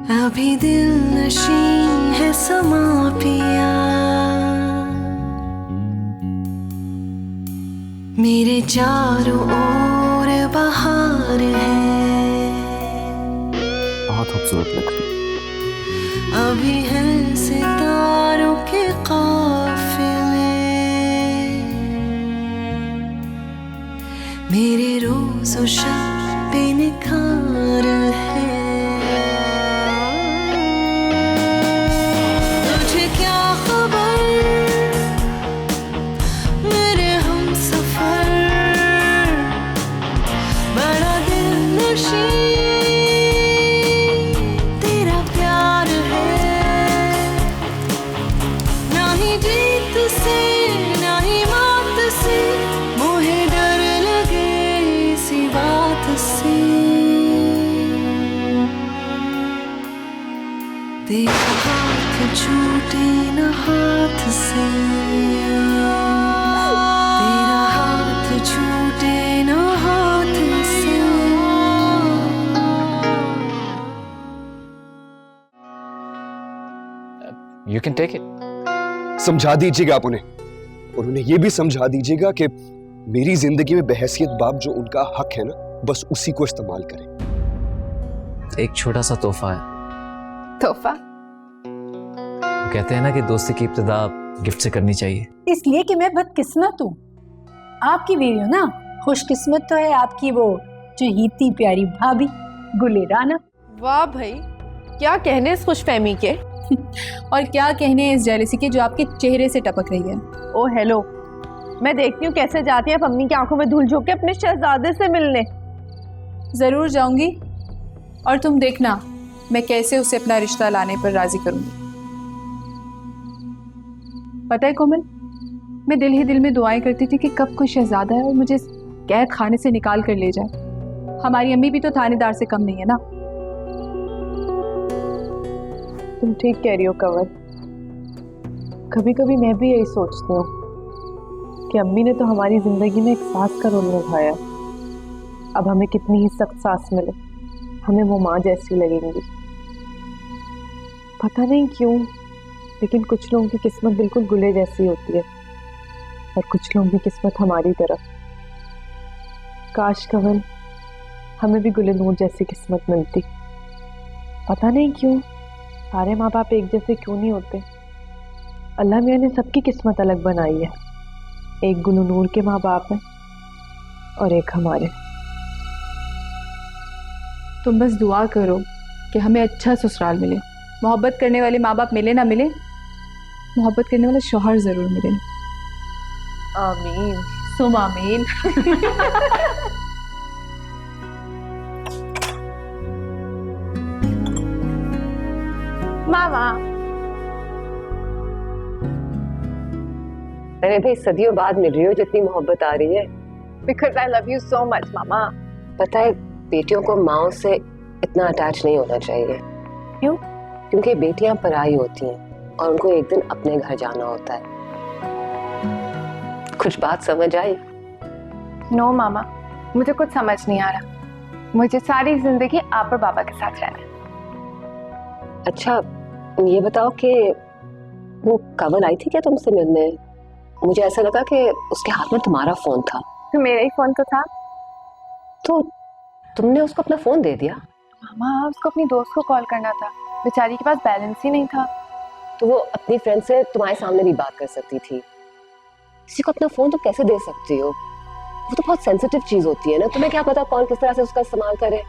अभी दिल नशी है समा पिया, मेरे चारों ओर बहार है। बहुत खूबसूरत लग रही है। अभी है सितारों के काफिले, मेरे रोज़ और शब पे निखार है। तुझे क्या खबर मेरे हमसफर, बड़ा दिल नशी तेरा प्यार है। ना ही जीत से ना ही मात से मोहे डर लगे इसी बात से। तेरा हाथ छूटे न हाथ से, तेरा हाथ छूटे न हाथ से। You can take it. समझा दीजिएगा आप उन्हें, और उन्हें यह भी समझा दीजिएगा कि मेरी जिंदगी में बहैसियत बाप जो उनका हक है ना, बस उसी को इस्तेमाल करें। एक छोटा सा तोहफा है। तोहफा? कहते हैं ना कि दोस्ती की इब्तिदा गिफ्ट से करनी चाहिए। इसलिए कि मैं बदकिस्मत हूँ। आपकी बीवी हो ना, खुशकिस्मत तो है आपकी वो जो इतनी प्यारी भाभी गुले राना। वाह भाई, क्या कहने इस खुशफहमी के। और क्या कहने इस जेलसी के जो आपके चेहरे से टपक रही है। ओ हेलो, मैं देखती हूँ कैसे जाती है अम्मी की आंखों में धूल झोंक के अपने शहजादे से मिलने। जरूर जाऊंगी, और तुम देखना मैं कैसे उसे अपना रिश्ता लाने पर राजी करूंगी। पता है कोमल, मैं दिल ही दिल में दुआएं करती थी कि कब कोई शहजादा है और मुझे इस कैद खाने से निकाल कर ले जाए। हमारी अम्मी भी तो थानेदार से कम नहीं है ना। तुम ठीक कह रही हो कंवर। कभी कभी मैं भी यही सोचती हूँ कि अम्मी ने तो हमारी जिंदगी में एक सास का रोल निभाया। अब हमें कितनी ही सख्त सास मिले, हमें वो माँ जैसी लगेंगी। पता नहीं क्यों, लेकिन कुछ लोगों की किस्मत बिल्कुल गुले जैसी होती है, और कुछ लोगों की किस्मत हमारी तरफ। काश कंवर हमें भी गुले नूर जैसी किस्मत मिलती। पता नहीं क्यों सारे माँ बाप एक जैसे क्यों नहीं होते। अल्लाह मियाँ ने सबकी किस्मत अलग बनाई है। एक गुलू नूर के माँ बाप हैं और एक हमारे। तुम बस दुआ करो कि हमें अच्छा ससुराल मिले, मोहब्बत करने वाले माँ बाप मिले ना मिले, मोहब्बत करने वाला शौहर जरूर मिले। आमीन सुम आमीन। मामा। अरे भाई, सदियों बाद मिल रही हो, जितनी मोहब्बत आ रही है। Because I love you so much, मामा। पता है, बेटियों को माओ से इतना अटैच नहीं होना चाहिए। क्यों? क्योंकि बेटियां पराई होती हैं और उनको एक दिन अपने घर जाना होता है। कुछ बात समझ आई? नो मामा, मुझे कुछ समझ नहीं आ रहा। मुझे सारी जिंदगी आप और बाबा के साथ रहना है। अच्छा ये बताओ कि वो कंवल आई थी क्या तुमसे मिलने? मुझे ऐसा लगा कि उसके हाथ में तुम्हारा फोन था। तो मेरा ही फोन तो था। तो तुमने उसको अपना फोन दे दिया? मामा, उसको अपनी दोस्त को कॉल करना था, बेचारी के पास बैलेंस ही नहीं था। तो वो अपनी फ्रेंड से तुम्हारे सामने भी बात कर सकती थी। किसी को अपना फोन तो कैसे दे सकती हो? वो तो बहुत सेंसिटिव चीज होती है ना। तुम्हें क्या पता कौन किस तरह से उसका इस्तेमाल करे?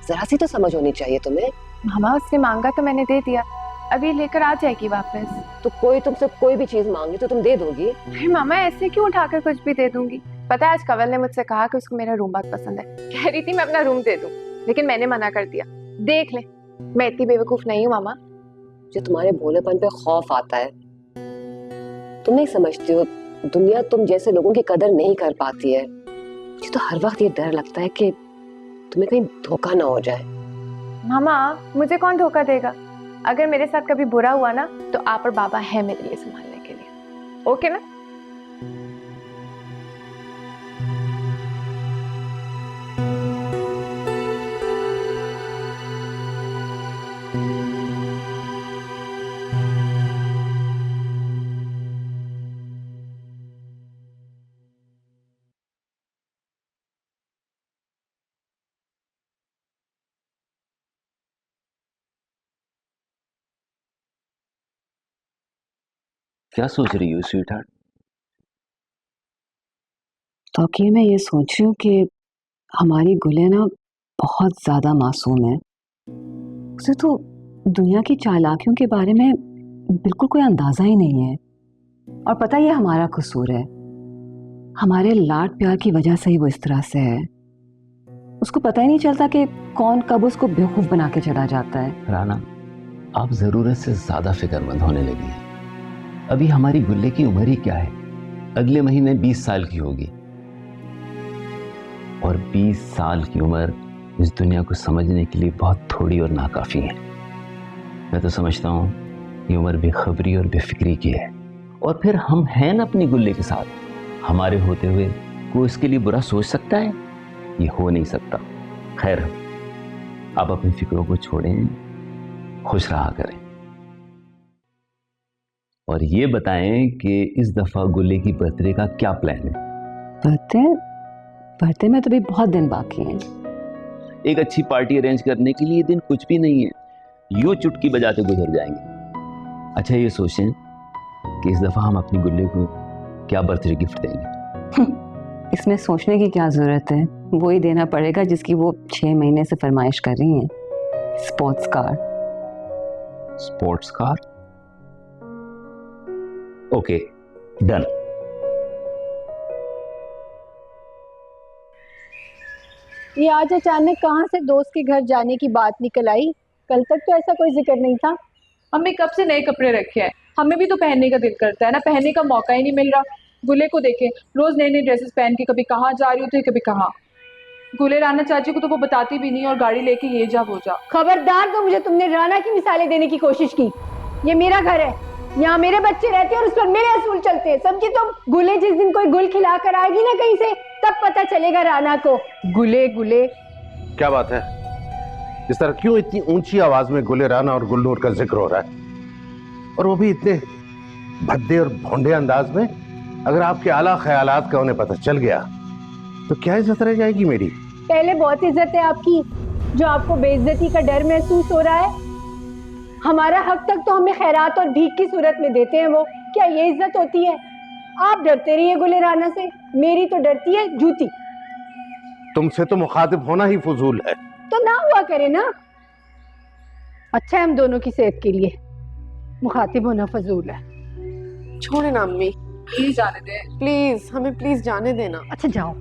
जरा सी तो समझ होनी चाहिए तुम्हें। मामा, उसने मांगा तो मैंने दे दिया, अभी लेकर आ जाएगी वापस। तो कोई तुमसे कोई भी चीज मांगी तो तुम दे दोगी? अरे मामा, ऐसे क्यों उठाकर कुछ भी दे दूंगी? पता है, आज कंवल ने मुझसे कहा कि उसको मेरा रूम बहुत पसंद है। कह रही थी मैं अपना रूम दे दूं, लेकिन मैंने मना कर दिया। देख ले, मैं इतनी बेवकूफ नहीं हूँ मामा। जो तुम्हारे भोलेपन पे खौफ आता है। तुम नहीं समझती हो, दुनिया तुम जैसे लोगों की कदर नहीं कर पाती है। मुझे तो हर वक्त ये डर लगता है कि तुम्हें कहीं धोखा ना हो जाए। मामा, मुझे कौन धोखा देगा? अगर मेरे साथ कभी बुरा हुआ ना, तो आप और बाबा है मेरे लिए संभालने के लिए। ओके ना? क्या सोच रही हो स्वीट हार्ट? तो कि मैं ये सोच रही हूँ कि हमारी गुले ना बहुत ज्यादा मासूम है। उसे तो दुनिया की चालाकियों के बारे में बिल्कुल कोई अंदाजा ही नहीं है। और पता ये हमारा कसूर है, हमारे लाड प्यार की वजह से ही वो इस तरह से है। उसको पता ही नहीं चलता कि कौन कब उसको बेवकूफ बना के चला जाता है। राना, आप जरूरत से ज्यादा फिक्रमंद होने लगी हैं। अभी हमारी गुल्ले की उम्र ही क्या है? अगले महीने 20 साल की होगी, और 20 साल की उम्र इस दुनिया को समझने के लिए बहुत थोड़ी और नाकाफी है। मैं तो समझता हूँ ये उम्र बेखबरी और बेफिक्री की है। और फिर हम हैं ना अपनी गुल्ले के साथ, हमारे होते हुए कोई उसके लिए बुरा सोच सकता है? ये हो नहीं सकता। खैर, आप अपनी फिक्रों को छोड़ें, खुश रहा करें। और ये बताएं कि इस दफा गुल्ले की बर्थडे का क्या प्लान है? बर्थडे में तो भी बहुत दिन बाकी हैं। एक अच्छी पार्टी अरेंज करने के लिए दिन कुछ भी नहीं है, यूं चुटकी बजाते गुजर जाएंगे। अच्छा ये सोचें कि इस दफा हम अपनी गुल्ले को क्या बर्थडे गिफ्ट देंगे। इसमें सोचने की क्या जरूरत है, वो ही देना पड़ेगा जिसकी वो 6 महीने से फरमाइश कर रही हैं। Sports car. Sports car? Okay, done. ये आज अचानक कहाँ से दोस्त के घर जाने की बात निकल आई? कल तक तो ऐसा कोई जिक्र नहीं था। हमने कब से नए कपड़े रखे हैं, हमें भी तो पहनने का दिल करता है ना, पहनने का मौका ही नहीं मिल रहा। गुले को देखे, रोज नए नए ड्रेसेस पहन के कभी कहाँ जा रही होती है, कभी कहाँ। गुले राना चाची को तो वो बताती भी नहीं, और गाड़ी लेके ये जा वो जा। खबरदार, तो मुझे तुमने राना की मिसालें देने की कोशिश की। ये मेरा घर है, यहाँ मेरे बच्चे रहते हैं और उस पर मेरे असूल चलते हैं, समझी तुम? गुले जिस दिन कोई गुल खिला कर आएगी ना कहीं से, तब पता चलेगा राना को। गुले गुले क्या बात है? इस तरह क्यों इतनी ऊंची आवाज में गुले राना और गुलनूर का जिक्र हो रहा है, और वो भी इतने भद्दे और भोंडे अंदाज में? अगर आपके आला ख्यालात का उन्हें पता चल गया तो क्या इज्जत रह जाएगी मेरी? पहले बहुत इज्जत है आपकी, जो आपको बेइज्जती का डर महसूस हो रहा है। हमारा हक तक तो हमें खैरात और भीख की सूरत में देते हैं वो, क्या ये इज्जत होती है? आप डरते रहिए गुले राना से, मेरी तो डरती है जूती। तुमसे तो मुखातिब होना ही फजूल है। तो ना हुआ करे ना, अच्छा है हम दोनों की सेहत के लिए, मुखातिब होना फजूल है। छोड़े ना अम्मी, प्लीज जाने दे। प्लीज हमें प्लीज जाने देना। अच्छा जाओ,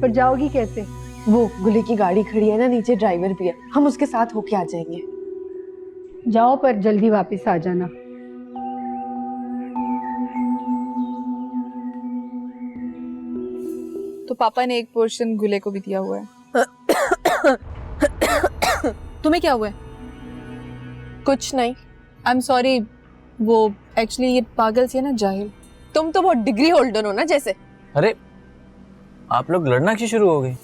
पर जाओगी कैसे? वो गुले की गाड़ी खड़ी है ना, नीचे ड्राइवर भी है, हम उसके साथ होके आ जाएंगे। जाओ पर जल्दी वापस आ जाना। तो पापा ने एक पोर्शन गुले को भी दिया हुआ है। तुम्हें क्या हुआ है? कुछ नहीं। आई एम सॉरी, वो एक्चुअली ये पागल सी है ना, जाहिल। तुम तो बहुत डिग्री होल्डर हो ना जैसे। अरे आप लोग लड़ना क्यों शुरू हो गए?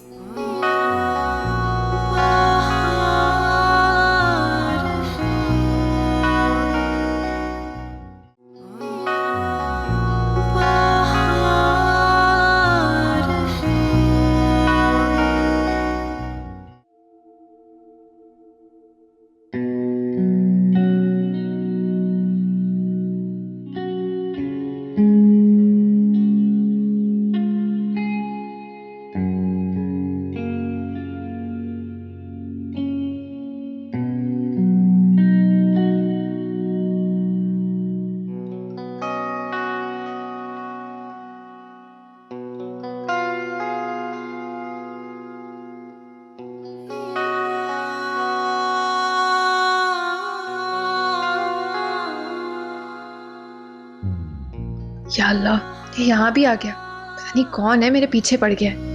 या अल्लाह, ये यहाँ भी आ गया। पता नहीं कौन है, मेरे पीछे पड़ गया है।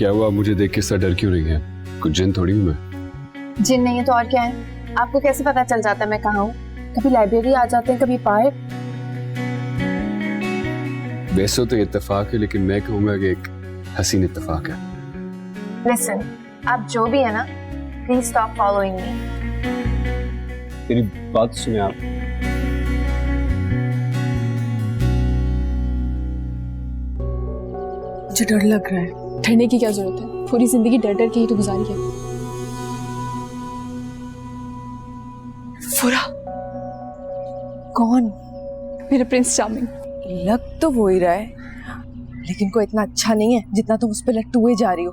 क्या हुआ, मुझे देख के इतना डर क्यों रही है? कुछ जिन थोड़ी हूँ मैं। जिन नहीं है तो और क्या है? आपको कैसे पता चल जाता है मैं कहाँ हूँ? कभी लाइब्रेरी आ जाते हैं, कभी पार्क। वैसे तो इत्तेफाक है, लेकिन मैं कहूँगा कि एक हसीन इत्तेफाक है। लिसन, आप जो भी है ना, प्लीज स्टॉप फॉलोइंग मी। तेरी बात सुने आप। मुझे डर लग रहा है। डरने की क्या जरूरत है? पूरी जिंदगी डर डर के ही तो गुजारी है। फुरा। कौन? मेरा प्रिंस चार्मिंग। लग तो वो ही रहा है, लेकिन कोई इतना अच्छा नहीं है जितना तुम उस पर लट्टू हुए जा रही हो।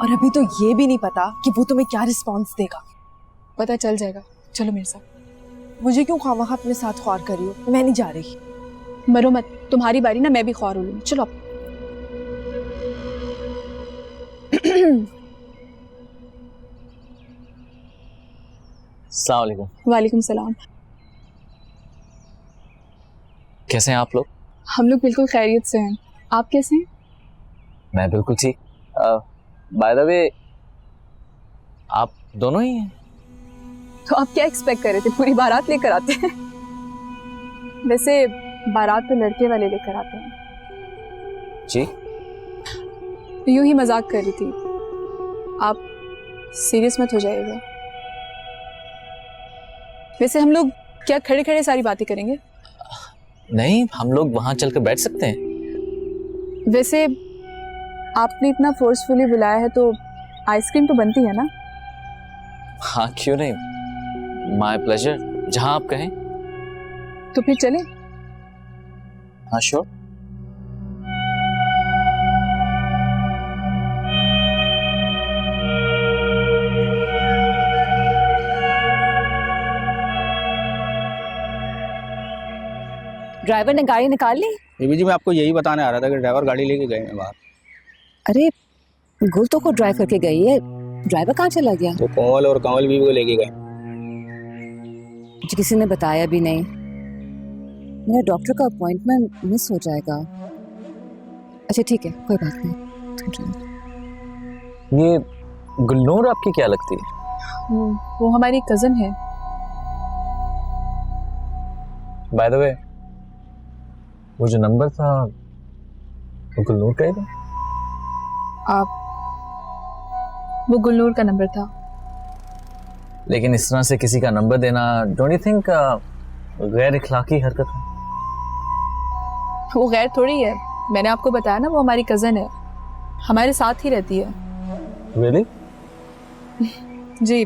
और अभी तो ये भी नहीं पता कि वो तुम्हें क्या रिस्पॉन्स देगा। पता चल जाएगा, चलो मेरे साथ। मुझे क्यों खामखा अपने साथ ख्वार कर रही हो? मैं नहीं जा रही। मरो मत, तुम्हारी बारी ना, मैं भी ख्वार हो लूंगी। चलो अब। अस्सलाम वालेकुम। वालेकुम सलाम। कैसे हैं आप लोग? हम लोग बिल्कुल खैरियत से हैं। आप कैसे हैं? मैं बिल्कुल ठीक। बाय द वे, आप दोनों ही हैं? तो आप क्या एक्सपेक्ट कर रहे थे? पूरी बारात लेकर आते हैं? वैसे बारात तो लड़के वाले लेकर आते हैं। जी? यूं ही मजाक कर रही थी, आप सीरियस मत हो जाइएगा। वैसे हम लोग क्या खड़े खड़े सारी बातें करेंगे? नहीं, हम लोग वहां चलकर बैठ सकते हैं। वैसे आपने इतना फोर्सफुली बुलाया है तो आइसक्रीम तो बनती है ना? हाँ, क्यों नहीं, माय प्लेजर, जहां आप कहें। तो फिर चलें? हाँ श्योर। ड्राइवर ने गाड़ी निकाल ली? बेबी जी, मैं आपको यही बताने आ रहा था कि ड्राइवर गाड़ी लेके गए हैं बाहर। अरे गुल तो को ड्राइव करके गई है, ड्राइवर कहाँ चला गया? तो कोमल और कंवल भी वो लेके गए। मुझे किसी ने बताया भी नहीं। मेरा डॉक्टर का अपॉइंटमेंट मिस हो जाएगा। अच्छा ठीक है, कोई बात नहीं। ये गुलनूर आपकी क्या लगती है? वो हमारी कजन है। बाय द वे, वो जो नंबर था वो गुलनूर का ही था? वो गुलनूर का नंबर था। लेकिन इस तरह से किसी का नंबर देना, डोंट यू थिंक गैर इखलाकी हरकत है? वो गैर थोड़ी है, मैंने आपको बताया ना, वो हमारी कजन है, हमारे साथ ही रहती है। Really? जी,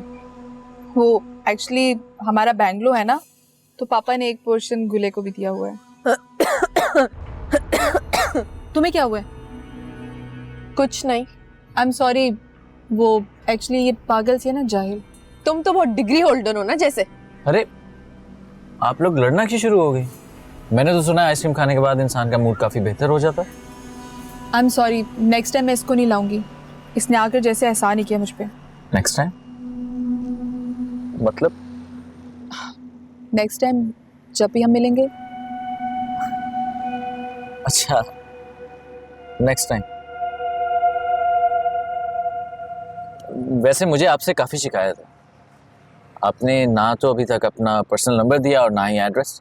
वो एक्चुअली हमारा बैंगलो है ना, तो पापा ने एक पोर्शन गुले को भी दिया हुआ है। तुम्हें क्या हुआ है? कुछ नहीं। आई एम सॉरी, वो एक्चुअली ये पागल सी है ना, जाहिल। तुम तो बहुत डिग्री होल्डर हो ना जैसे। अरे आप लोग लड़ना क्यों शुरू हो गई? मैंने तो सुना है आइसक्रीम खाने के बाद इंसान का मूड काफी बेहतर हो जाता है। I am sorry, next time मैं इसको नहीं लाऊंगी। इसने आकर जैसे एहसान ही किया मुझ पे। नेक्स्ट टाइम मतलब? नेक्स्ट टाइम जब भी हम मिलेंगे। अच्छा, नेक्स्ट टाइम। वैसे मुझे आपसे काफी शिकायत है। आपने ना तो अभी तक अपना पर्सनल नंबर दिया और ना ही एड्रेस।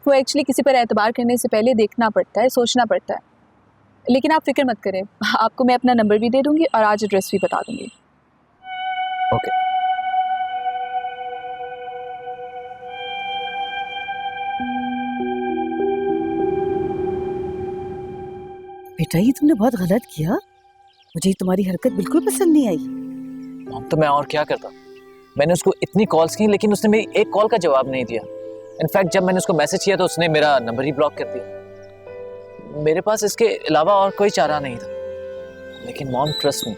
वो एक्चुअली किसी पर एतबार करने से पहले देखना पड़ता है, सोचना पड़ता है। लेकिन आप फिक्र मत करें, आपको मैं अपना नंबर भी दे दूंगी और आज एड्रेस भी बता दूंगी। ओके। बेटा, ये तुमने बहुत गलत किया। मुझे तुम्हारी हरकत बिल्कुल पसंद नहीं आई। तो मैं और क्या करता? मैंने उसको इतनी कॉल्स की, लेकिन उसने मेरी एक कॉल का जवाब नहीं दिया। इनफैक्ट जब मैंने उसको मैसेज किया तो उसने मेरा नंबर ही ब्लॉक कर दिया। मेरे पास इसके अलावा और कोई चारा नहीं था। लेकिन मॉम, ट्रस्ट मी,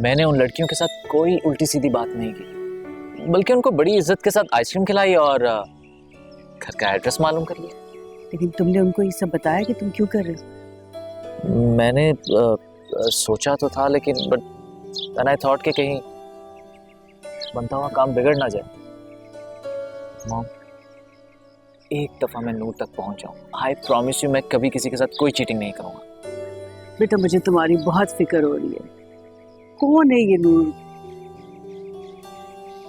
मैंने उन लड़कियों के साथ कोई उल्टी सीधी बात नहीं की, बल्कि उनको बड़ी इज्जत के साथ आइसक्रीम खिलाई और घर का एड्रेस मालूम कर लिया। लेकिन तुमने उनको ये सब बताया कि तुम क्यों कर रहे हो? मैंने सोचा तो था, लेकिन बट आई थॉट कि कहीं बनता हुआ काम बिगड़ ना जाए। मॉम, एक दफा मैं नूर तक पहुंच जाऊं, आई प्रॉमिस यू, मैं कभी किसी के साथ कोई चीटिंग नहीं करूंगा। बेटा मुझे तुम्हारी बहुत फिक्र हो रही है। कौन है ये नूर?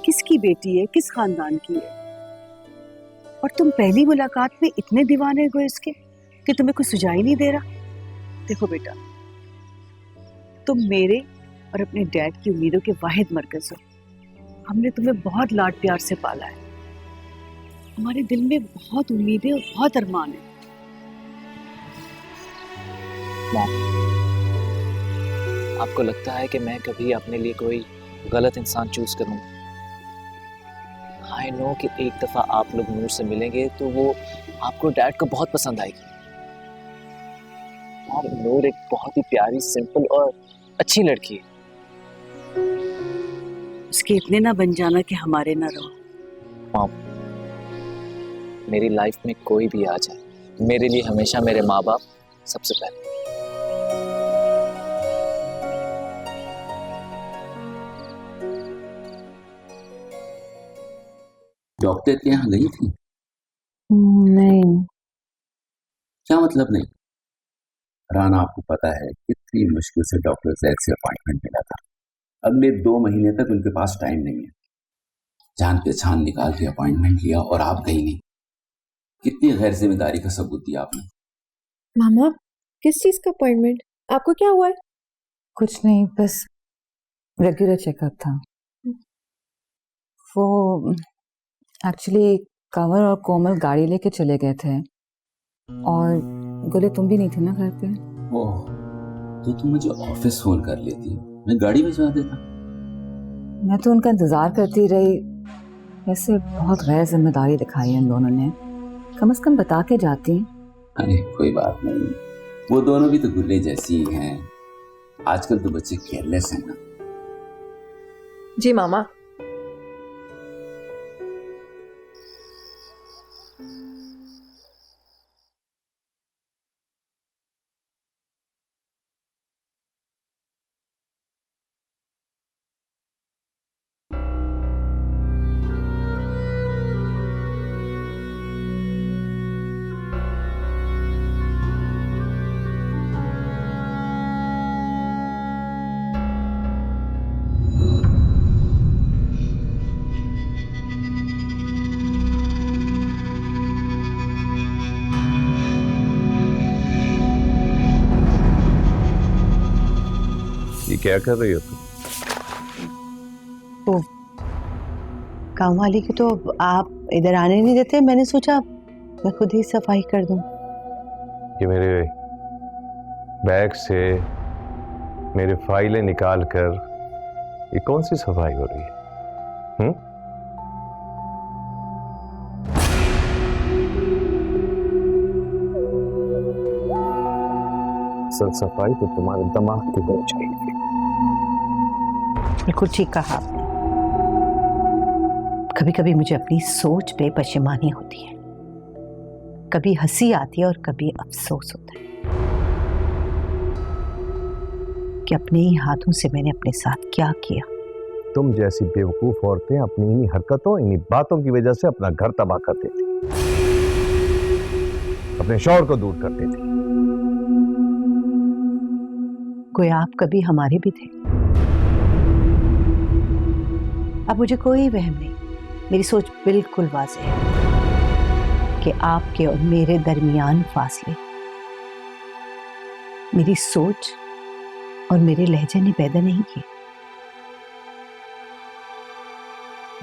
किसकी बेटी है? किस खानदान की है? और तुम पहली मुलाकात में इतने दीवाने हो इसके कि तुम्हें कुछ सुझाई नहीं दे रहा। देखो बेटा, तुम मेरे और अपने डैड की उम्मीदों के वाहिद मरकज हो। हमने तुम्हें बहुत लाड प्यार से पाला है। हमारे दिल में बहुत उम्मीदें और बहुत अरमान है। आपको लगता है कि मैं कभी अपने लिए कोई गलत इंसान चूज करूंगा? आई नो कि एक दफा आप लोग नूर से मिलेंगे तो वो आपको डैड को बहुत पसंद आएगी। और नूर एक बहुत ही प्यारी, सिंपल और अच्छी लड़की है। उसके इतने ना बन जाना कि हमारे ना रहो। मॉम, मेरी लाइफ में कोई भी आ जाए, मेरे लिए हमेशा मेरे माँ बाप सबसे पहले। डॉक्टर के यहाँ गई थी? नहीं। क्या मतलब नहीं? राना, आपको पता है कितनी मुश्किल से डॉक्टर जैद से अपॉइंटमेंट मिला था। अगले 2 महीने तक उनके पास टाइम नहीं है। जान पहचान निकाल के अपॉइंटमेंट लिया और आप गई नहीं। कितनी गैर जिम्मेदारी का सबूत दिया आपने। मामा, किस चीज का अपॉइंटमेंट? आपको क्या हुआ है? कुछ नहीं, बस रेगुलर चेकअप था। वो एक्चुअली कंवर और कोमल गाड़ी लेके चले गए थे और गुले तुम भी नहीं थी ना घर पे। ओह, तो तुम मुझे ऑफिस फोन कर लेती, मैं गाड़ी भिजवा देता। मैं तो उनका इंतजार करती रही। वैसे बहुत गैर जिम्मेदारी दिखाई है इन दोनों ने। कम से कम बता के जाती। अरे कोई बात नहीं, वो दोनों भी तो गुल्ले जैसी ही हैं। आजकल तो बच्चे केयरलेस हैं ना। जी मामा। क्या कर रही हो तुम? तो काम वाली को तो आप इधर आने नहीं देते, मैंने सोचा मैं खुद ही सफाई कर दूं। कि मेरे बैग से मेरे फाइलें निकाल कर ये कौन सी सफाई हो रही है? असल सफाई तो तुम्हारे दिमाग की तरफ चाहिए। बिल्कुल ठीक कहा आपने। कभी कभी मुझे अपनी सोच पे पशेमानी होती है। कभी हंसी आती है और कभी अफसोस होता है कि अपने ही हाथों से मैंने अपने साथ क्या किया। तुम जैसी बेवकूफ औरतें अपनी इन्हीं हरकतों, इन्हीं बातों की वजह से अपना घर तबाह करती थी, अपने शौहर को दूर करती थी। कोई आप कभी हमारे भी थे। अब मुझे कोई वहम नहीं, मेरी सोच बिल्कुल वाज़ेह है कि आपके और मेरे दरमियान फासले मेरी सोच और मेरे लहजे ने पैदा नहीं किए,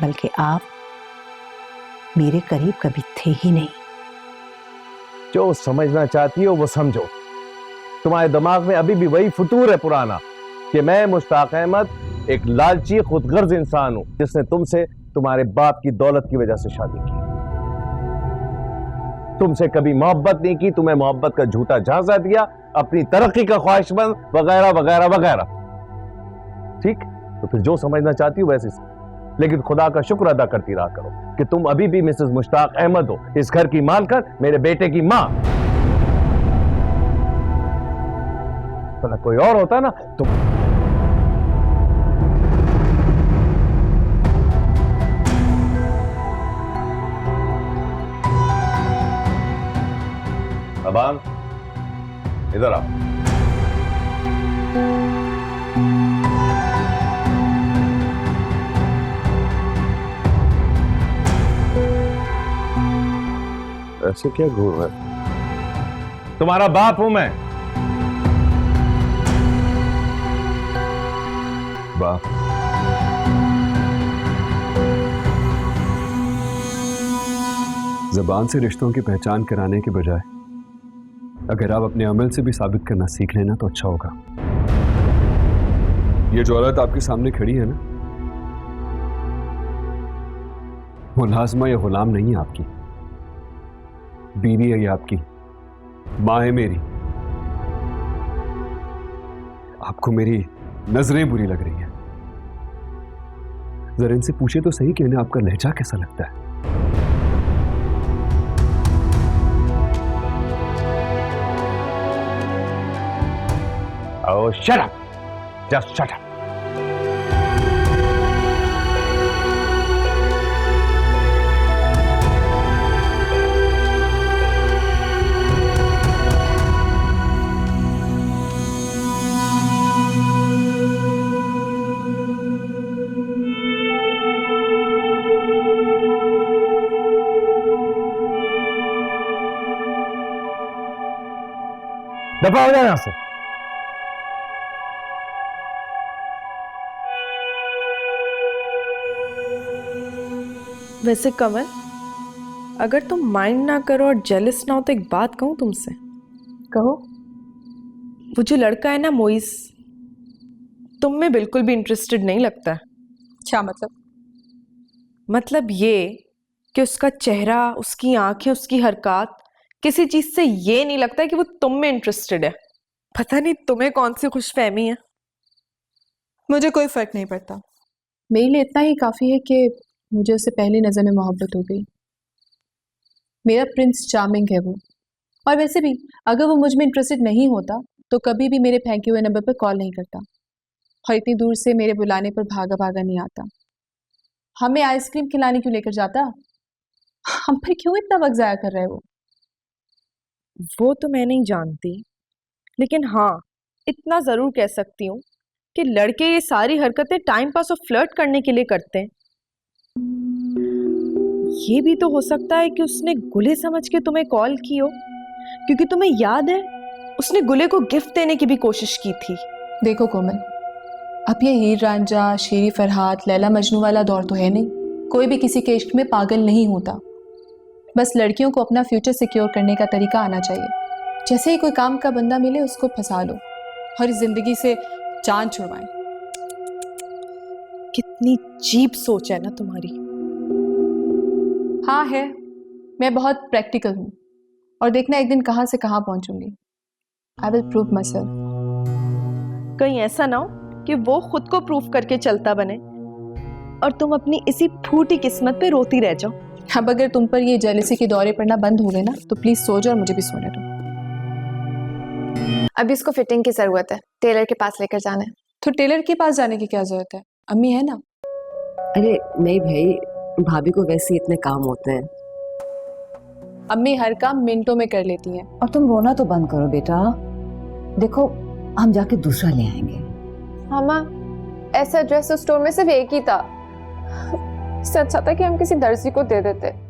बल्कि आप मेरे करीब कभी थे ही नहीं। जो समझना चाहती हो वो समझो। तुम्हारे दिमाग में अभी भी वही फतूर है पुराना कि मैं मुश्ताक अहमद एक लालची खुदगर्ज इंसान हूं जिसने तुमसे तुम्हारे बाप की दौलत की वजह से शादी की। तुमसे कभी मोहब्बत नहीं की, तुम्हें मोहब्बत का झूठा झांसा दिया, अपनी तरक्की का ख्वाहिशमंद वगैरह वगैरह वगैरह। ठीक, तो फिर जो समझना चाहती हो वैसे, लेकिन खुदा का शुक्र अदा करती रहा करो कि तुम अभी भी मिसेस मुश्ताक अहमद हो, इस घर की मालकिन, मेरे बेटे की मां। तो कोई और होता ना तो अबान, इधर आओ। ऐसे क्या घूर रहा है? तुम्हारा बाप हूं मैं। बाप? ज़बान से रिश्तों की पहचान कराने के बजाय अगर आप अपने अमल से भी साबित करना सीख लेना तो अच्छा होगा। ये जो औरत आपके सामने खड़ी है ना, वो मुलाजमा या गुलाम नहीं है आपकी, बीवी है ये आपकी, माँ है मेरी। आपको मेरी नजरें बुरी लग रही हैं। जरा इनसे पूछे तो सही कि इन्हें आपका लहजा कैसा लगता है। Oh, shut up! Just shut up! दफा हो जाए यहां से। वैसे कमल, अगर तुम माइंड ना करो और जेलस ना हो तो एक बात कहूँ तुमसे। कहो। वो जो लड़का है ना मोइस, तुम में बिल्कुल भी इंटरेस्टेड नहीं लगता है। क्या मतलब? मतलब ये कि उसका चेहरा, उसकी आंखें, उसकी हरकत, किसी चीज से ये नहीं लगता है कि वो तुम में इंटरेस्टेड है। पता नहीं तुम्हें कौन सी खुशफहमी है। मुझे कोई फर्क नहीं पड़ता। मेरे लिए इतना ही काफी है कि मुझे उससे पहली नजर में मोहब्बत हो गई। मेरा प्रिंस चार्मिंग है वो। और वैसे भी अगर वो मुझ में इंटरेस्टेड नहीं होता तो कभी भी मेरे फेंके हुए नंबर पर कॉल नहीं करता और इतनी दूर से मेरे बुलाने पर भागा भागा नहीं आता। हमें आइसक्रीम खिलाने क्यों लेकर जाता? हम पर क्यों इतना वक्त जाया कर रहे हो? वो तो मैं नहीं जानती, लेकिन हाँ इतना जरूर कह सकती हूँ कि लड़के ये सारी हरकतें टाइम पास और फ्लर्ट करने के लिए करते हैं। ये भी तो हो सकता है कि उसने गुले समझ के तुम्हें कॉल की हो, क्योंकि तुम्हें याद है उसने गुले को गिफ्ट देने की भी कोशिश की थी। देखो कोमल, अब ये हीर रांझा, शेरी फरहाद, लैला मजनू वाला दौर तो है नहीं। कोई भी किसी के इश्क में पागल नहीं होता। बस लड़कियों को अपना फ्यूचर सिक्योर करने का तरीका आना चाहिए। जैसे ही कोई काम का बंदा मिले उसको फंसा लो और इस जिंदगी से जान छुड़वाएं। कितनी चीप सोच है ना तुम्हारी। हाँ है, मैं बहुत प्रैक्टिकल हूँ और देखना एक दिन कहाँ से कहाँ पहुँचूंगी। I will prove myself. कहीं ऐसा ना हो कि वो खुद को प्रूव करके चलता बने और तुम अपनी इसी फूटी किस्मत पे रोती रह जाओ। अब अगर तुम पर ये जेलसी के दौरे पड़ना बंद हो गए ना तो प्लीज सो जाओ और मुझे भी सोने दो। अभी इसको फिटिंग की जरूरत है, टेलर के पास लेकर जाना है। तो टेलर के पास जाने की क्या जरूरत है? अम्मी है ना। अरे नहीं भाई, भाभी को वैसे इतने काम होते हैं। अम्मी हर काम मिनटों में कर लेती हैं। और तुम रोना तो बंद करो बेटा। देखो हम जाके दूसरा ले आएंगे। मामा, ऐसा ड्रेस स्टोर में सिर्फ एक ही था। इससे अच्छा था कि हम किसी दर्जी को दे देते।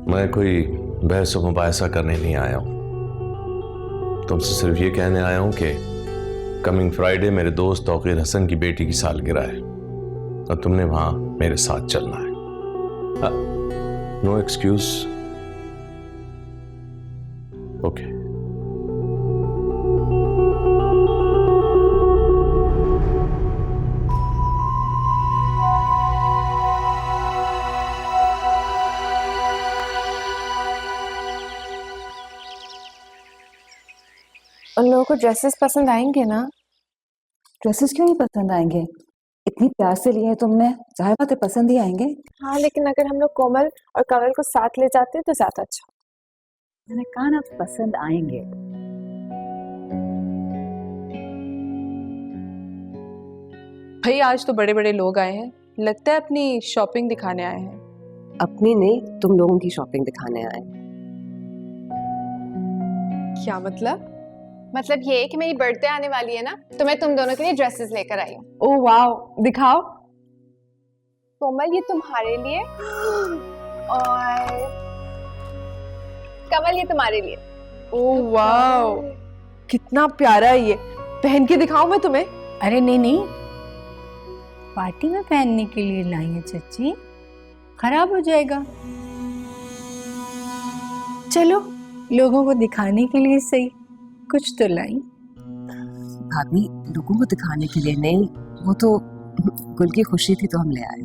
मैं कोई बहस और मुबाहिसा करने नहीं आया हूं। तुमसे सिर्फ ये कहने आया हूं कि कमिंग फ्राइडे मेरे दोस्त तौकीर हसन की बेटी की सालगिरह है और तुमने वहां मेरे साथ चलना है। No excuse. ओके। उन लोगों को ड्रेसेस पसंद आएंगे ना? ड्रेसेस क्यों नहीं पसंद आएंगे? इतनी प्यार से लिए हैं तुमने, जाहिर बात है पसंद ही आएंगे। हाँ, लेकिन अगर हम लोग कोमल और कंवल को साथ ले जाते तो ज्यादा अच्छा। मैंने कहा ना पसंद आएंगे। भाई आज तो बड़े बड़े लोग आए हैं, लगता है अपनी शॉपिंग दिखाने आए हैं। अपनी नहीं, तुम लोगों की शॉपिंग दिखाने आए। क्या मतलब? मतलब ये कि मेरी बर्थडे आने वाली है ना, तो मैं तुम दोनों के लिए ड्रेसेस लेकर आई हूँ। ओह वाह, दिखाओ। कोमल ये तुम्हारे लिए और कमल ये तुम्हारे लिए। ओह वाह, कितना प्यारा है ये। पहन के दिखाऊं मैं तुम्हें? अरे नहीं नहीं, पार्टी में पहनने के लिए लाई है चाची, खराब हो जाएगा। चलो लोगों को दिखाने के लिए सही कुछ तो लाई। भाभी लोगों को दिखाने के लिए नहीं, वो तो गुल की खुशी थी तो हम ले आए।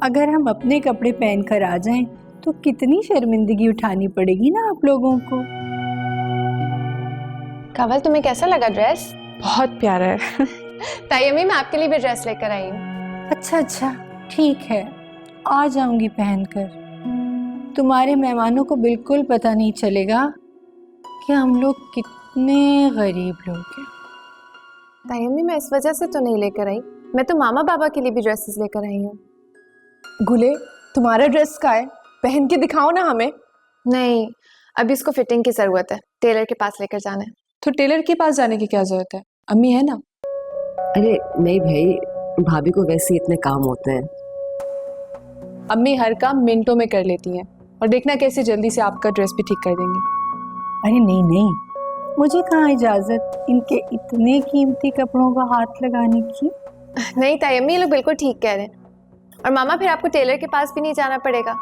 अगर हम अपने कपड़े पहनकर आ जाएं तो कितनी शर्मिंदगी उठानी पड़ेगी ना आप लोगों को। कंवल तुम्हें कैसा लगा ड्रेस? बहुत प्यारा है। तायम्मी मैं आपके लिए भी ड्रेस लेकर आई हूँ। अच्छा अच्छा ठीक है, आ जाऊंगी पहनकर। तुम्हारे मेहमानों को बिल्कुल पता नहीं चलेगा कि हम लोग कितने गरीब लोग हैं। तायम्मी मैं इस वजह से तो नहीं लेकर आई, मैं तो मामा बाबा के लिए भी ड्रेसेस लेकर आई हूँ। गुले, तुम्हारा ड्रेस का है, पहन के दिखाओ ना हमें। नहीं, अभी इसको फिटिंग की जरूरत है, टेलर के पास लेकर जाना है। तो टेलर के पास जाने की क्या जरूरत है, अम्मी है ना। अरे नहीं भाई, भाभी को वैसे इतने काम होते हैं। अम्मी हर काम मिनटों में कर लेती हैं, और देखना कैसे जल्दी से आपका ड्रेस भी ठीक कर देंगी। अरे नहीं नहीं, मुझे कहाँ इजाजत इनके इतने कीमती कपड़ों का हाथ लगाने की। नहीं तायम्मी, ये लोग बिल्कुल ठीक कह रहे हैं। और मामा फिर आपको टेलर के पास भी नहीं जाना पड़ेगा।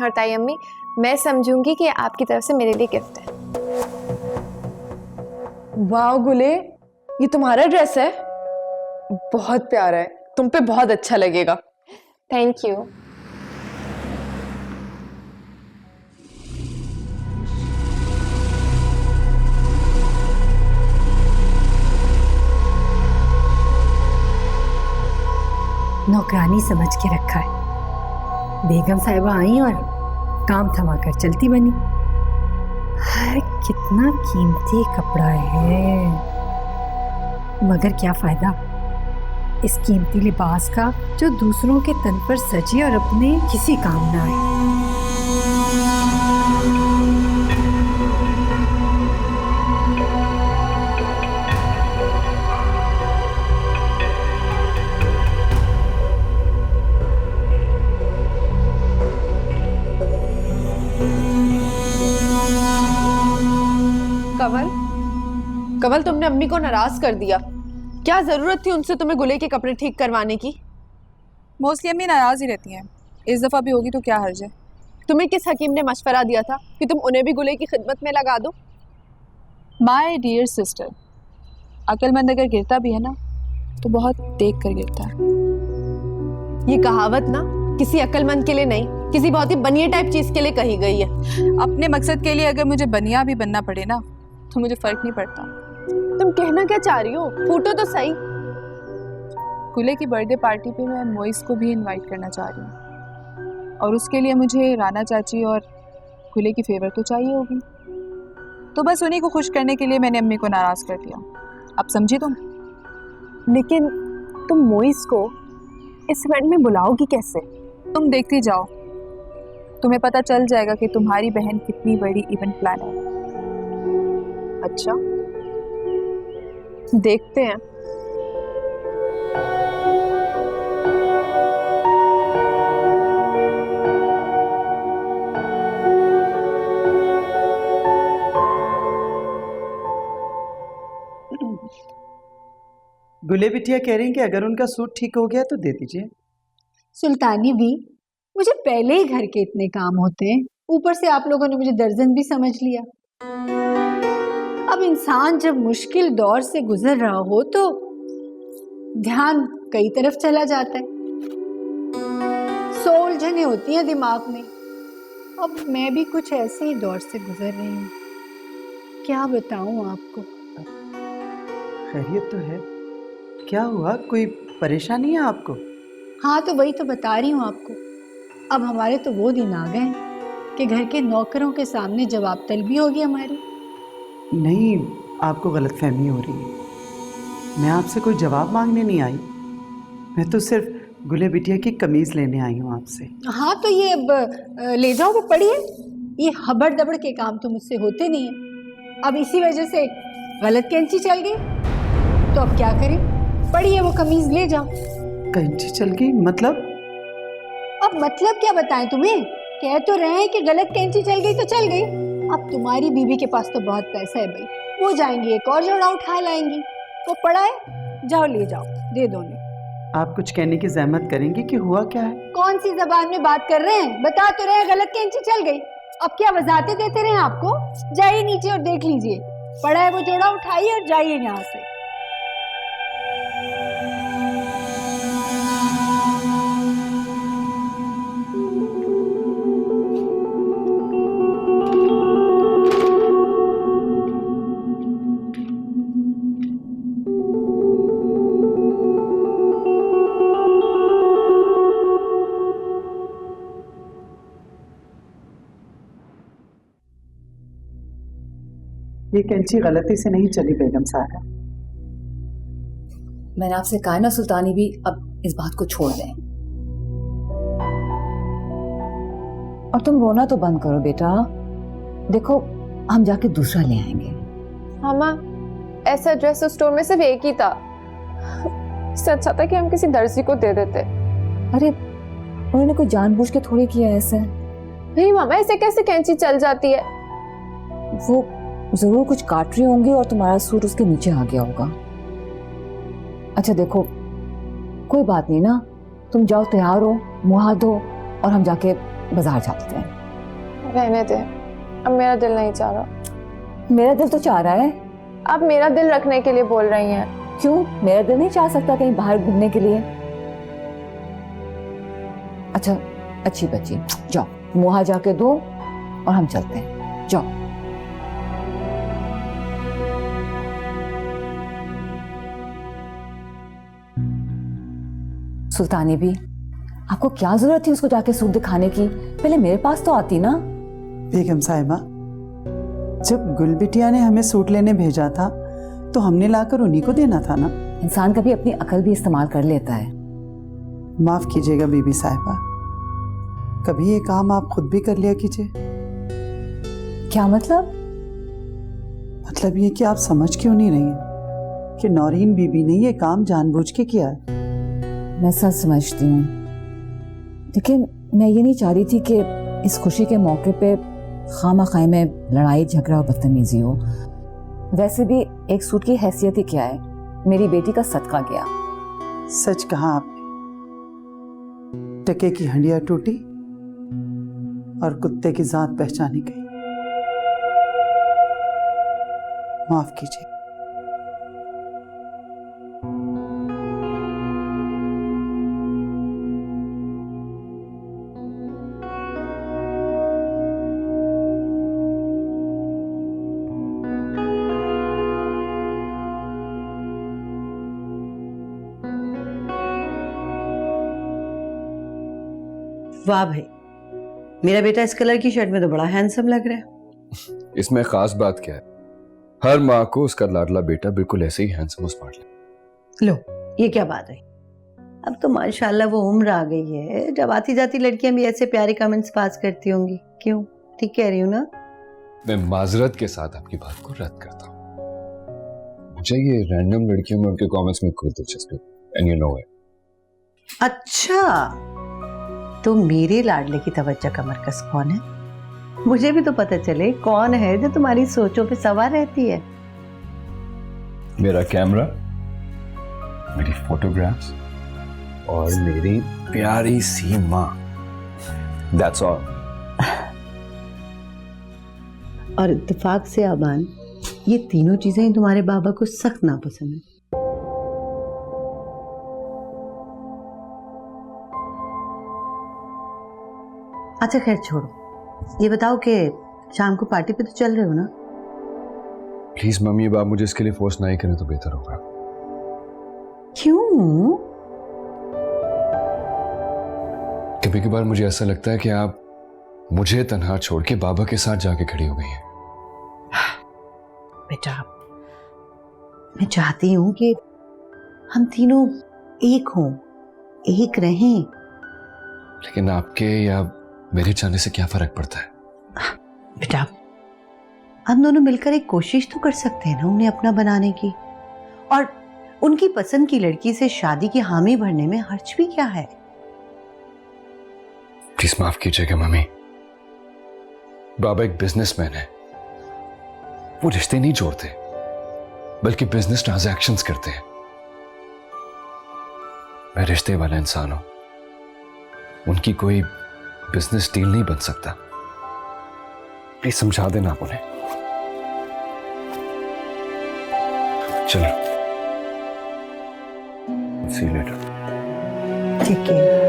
और तायम्मी मैं समझूंगी कि आपकी तरफ से मेरे लिए गिफ्ट है। वाह गुले, ये तुम्हारा ड्रेस है, बहुत प्यारा है, तुम पे बहुत अच्छा लगेगा। Thank you. नौकरानी समझ के रखा है। बेगम साहिबा आई और काम थमाकर चलती बनी। हाय कितना कीमती कपड़ा है, मगर क्या फायदा इस कीमती लिबास का जो दूसरों के तन पर सजे और अपने किसी काम ना आए। कंवल, तुमने अम्मी को नाराज कर दिया। क्या जरूरत थी उनसे तुम्हें गुले के कपड़े ठीक करवाने की? मोस्टली अम्मी नाराज ही रहती हैं, इस दफा भी होगी तो क्या हर्ज है। तुम्हें किस हकीम ने मशवरा दिया था कि तुम उन्हें भी गुले की खिदमत में लगा दो? माय डियर सिस्टर, अक्लमंद अगर गिरता भी है ना तो बहुत देख कर गिरता है। ये कहावत ना किसी अक्लमंद के लिए नहीं, किसी बहुत ही बनिया टाइप चीज के लिए कही गई है। अपने मकसद के लिए अगर मुझे बनिया भी बनना पड़े ना तो मुझे फर्क नहीं पड़ता। तुम कहना क्या चाह रही हो, फूटो तो सही। गुले की बर्थडे पार्टी पे मैं मोइस को भी इनवाइट करना चाह रही हूँ, और उसके लिए मुझे राना चाची और गुले की फेवर तो चाहिए होगी। तो बस उन्हीं को खुश करने के लिए मैंने अम्मी को नाराज कर दिया। अब समझी तुम? लेकिन तुम मोइस को इस इवेंट में बुलाओगी कैसे? तुम देखती जाओ, तुम्हें पता चल जाएगा कि तुम्हारी बहन कितनी बड़ी इवेंट प्लानर है। अच्छा, देखते हैं। गुले बिटिया कह रही हैं कि अगर उनका सूट ठीक हो गया तो दे दीजिए। सुल्तानी भी, मुझे पहले ही घर के इतने काम होते हैं, ऊपर से आप लोगों ने मुझे दर्जन भी समझ लिया। अब इंसान जब मुश्किल दौर से गुजर रहा हो तो ध्यान कई तरफ चला जाता है, सौ उलझनें होती हैं दिमाग में। अब मैं भी कुछ ऐसे ही दौर से गुजर रही हूँ, क्या बताऊँ आपको। खैरियत तो है? क्या हुआ, कोई परेशानी है आपको? हाँ तो वही तो बता रही हूँ आपको। अब हमारे तो वो दिन आ गए कि घर के नौकरों के सामने जवाब तलबी होगी हमारी। नहीं, आपको गलतफहमी हो रही है। मैं आपसे कोई जवाब मांगने नहीं आई, मैं तो सिर्फ गुले बिटिया की कमीज लेने आई हूँ आपसे। हाँ तो ये अब ले जाओ, वो पढ़िए। ये हबड़ दबड़ के काम तो मुझसे होते नहीं है। अब इसी वजह से गलत कैंची चल गई तो अब क्या करें? पढ़िए, वो कमीज ले जाओ। कैंची चल गई मतलब? अब मतलब क्या बताएं तुम्हें? कह तो रहे हैं कि गलत कैंची चल गई तो चल गई। अब तुम्हारी बीवी के पास तो बहुत पैसा है भाई, वो जाएंगी एक और जोड़ा उठा लाएंगी। तो पड़ा है, जाओ ले जाओ, दे दो उन्हें। आप कुछ कहने की जहमत करेंगी कि हुआ क्या है? कौन सी जबान में बात कर रहे हैं? बता तो रहे हैं गलत कैंची चल गई। अब क्या वजाहतें देते रहे आपको? जाइए नीचे और देख लीजिए, पड़ा है वो जोड़ा, उठाइए और जाइए यहाँ से। ये कैंची गलती से नहीं चली बेगम साहब। मैंने आपसे कहा ना सुल्तानी भी, अब इस बात को छोड़ दें और तुम रोना तो बंद करो बेटा। देखो हम जाके दूसरा ले आएंगे। हाँ माँ, ऐसा ड्रेस उस स्टोर में सिर्फ एक ही था। इससे अच्छा था कि हम किसी दर्जी को दे देते। अरे उन्होंने कोई जानबूझ के थोड़ी किया ऐसे। नहीं मामा, ऐसे कैसे कैंची चल जाती है? वो जरूर कुछ काट रही होंगी और तुम्हारा सूट उसके नीचे आ गया होगा। अच्छा देखो, कोई बात नहीं ना, तुम जाओ तैयार हो, मुंह हाथ धो और हम जाके बाजार जाते हैं। रहने दे, अब मेरा दिल नहीं चाह रहा। मेरा दिल तो चाह रहा है। आप मेरा दिल रखने के लिए बोल रही हैं। क्यों, मेरा दिल नहीं चाह सकता कहीं बाहर घूमने के लिए? अच्छा अच्छी बच्ची, जाओ मुंह हाथ जाके धो और हम चलते हैं, जाओ। सुल्तानी भी, आपको क्या जरूरत थी उसको जाके सूट दिखाने की? पहले मेरे पास तो आती ना। बेगम साहिबा, जब गुल बिटिया ने हमें सूट लेने भेजा था तो हमने लाकर उन्हीं को देना था ना। इंसान कभी अपनी अकल भी इस्तेमाल कर लेता है। माफ कीजिएगा बीबी साहिबा, कभी ये काम आप खुद भी कर लिया कीजिए। क्या मतलब? मतलब ये कि आप समझ क्यों नहीं रही हैं कि नौरीन बीबी ने ये काम जानबूझ के किया है। मैं सच समझती हूँ, लेकिन मैं ये नहीं चाह रही थी कि इस खुशी के मौके पे खामा-खाई में लड़ाई झगड़ा और बदतमीजी हो। वैसे भी एक सूट की हैसियत ही क्या है, मेरी बेटी का सदका गया। सच कहा आपने, टके की हंडिया टूटी और कुत्ते की जात पहचानी गई। माफ कीजिए। वाह भाई, मेरा बेटा इस कलर की शर्ट में तो बड़ा हैंडसम लग रहा है। इसमें खास बात क्या है, हर माँ को उसका लाडला बेटा बिल्कुल ऐसे ही हैंडसम और स्मार्ट लगे। लो, ये क्या बात है? अब तो माशाल्लाह वो उम्र आ गई है जब आती जाती लड़कियां भी ऐसे प्यारे कमेंट्स पास करती होंगी। क्यों, ठीक कह रही हूँ ना? मैं माजरत के साथ आपकी बात को रद्द करता हूँ। मुझे ये रैंडम लड़कियों में उनके कमेंट्स में कोई दिलचस्पी, एंड यू नो इट। अच्छा, तो मेरे लाडले की तवज्जो का मरकज कौन है? मुझे भी तो पता चले कौन है जो तुम्हारी सोचों पे सवार रहती है। मेरा कैमरा, मेरी फोटोग्राफ्स और मेरी प्यारी सी माँ। That's all. और इत्तेफाक से आबान, ये तीनों चीजें तुम्हारे बाबा को सख्त नापसंद है। अच्छा खैर छोड़ो, ये बताओ कि शाम को पार्टी पे तो चल रहे हो ना? प्लीज मम्मी, अब आप मुझे इसके लिए फोर्स ना ही करें तो बेहतर होगा। क्यों? कभी कभार मुझे ऐसा लगता है कि आप मुझे तन्हा छोड़ के बाबा के साथ जाके खड़ी हो गई हैं। बेटा, मैं चाहती हूं कि हम तीनों एक हों, एक रहें। लेकिन आपके या मेरे जाने से क्या फर्क पड़ता है? बेटा, हम दोनों मिलकर एक कोशिश तो कर सकते हैं ना उन्हें अपना बनाने की, और उनकी पसंद की लड़की से शादी की हामी भरने में हर्ज भी क्या है? प्लीज माफ कीजिएगा मम्मी, बाबा एक बिजनेसमैन है। वो रिश्ते नहीं जोड़ते बल्कि बिजनेस ट्रांजैक्शंस करते हैं। मैं रिश्ते वाला इंसान हूं, उनकी कोई बिजनेस डील नहीं बन सकता। प्लीज समझा देना आप उन्हें। चलो, सी यू लेटर। ठीक है।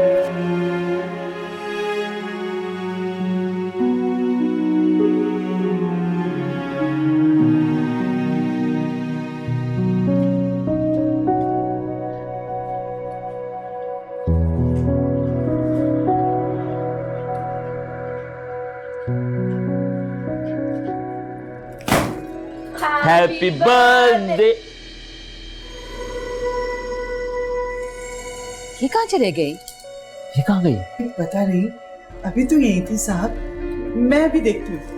Happy birthday. ये कहाँ चले गई? ये कहाँ गई? पता नहीं, अभी तो यही थी साहब, मैं भी देखती हूँ।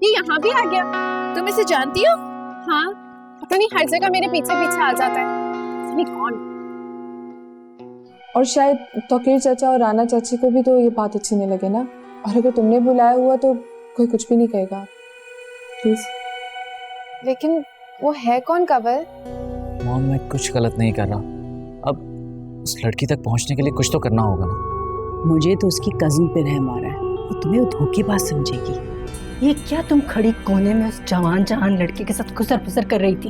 यहाँ भी आ गया। तुम इसे जानती हो? हाँ, पता नहीं हर जगह मेरे पीछे पीछे आ जाता है। पता नहीं कौन। और शायद तौकीर चाचा और राना चाची को भी तो ये बात अच्छी नहीं लगे ना। और अगर तुमने बुलाया हुआ तो कोई कुछ भी नहीं कहेगा, प्लीज। लेकिन वो है कौन कंवल? मॉम, मैं कुछ गलत नहीं कर रहा। अब उस लड़की तक पहुंचने के लिए कुछ तो करना होगा ना। मुझे तो उसकी कजिन पे रहम आ रहा है, वो तुम्हें धोखेबाज समझेगी। ये क्या तुम खड़ी कोने में उस जवान लड़के के साथ खुसर फुसर कर रही थी?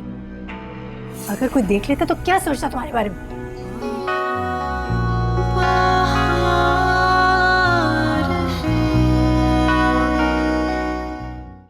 अगर कोई देख लेता तो क्या सोचता तुम्हारे बारे में?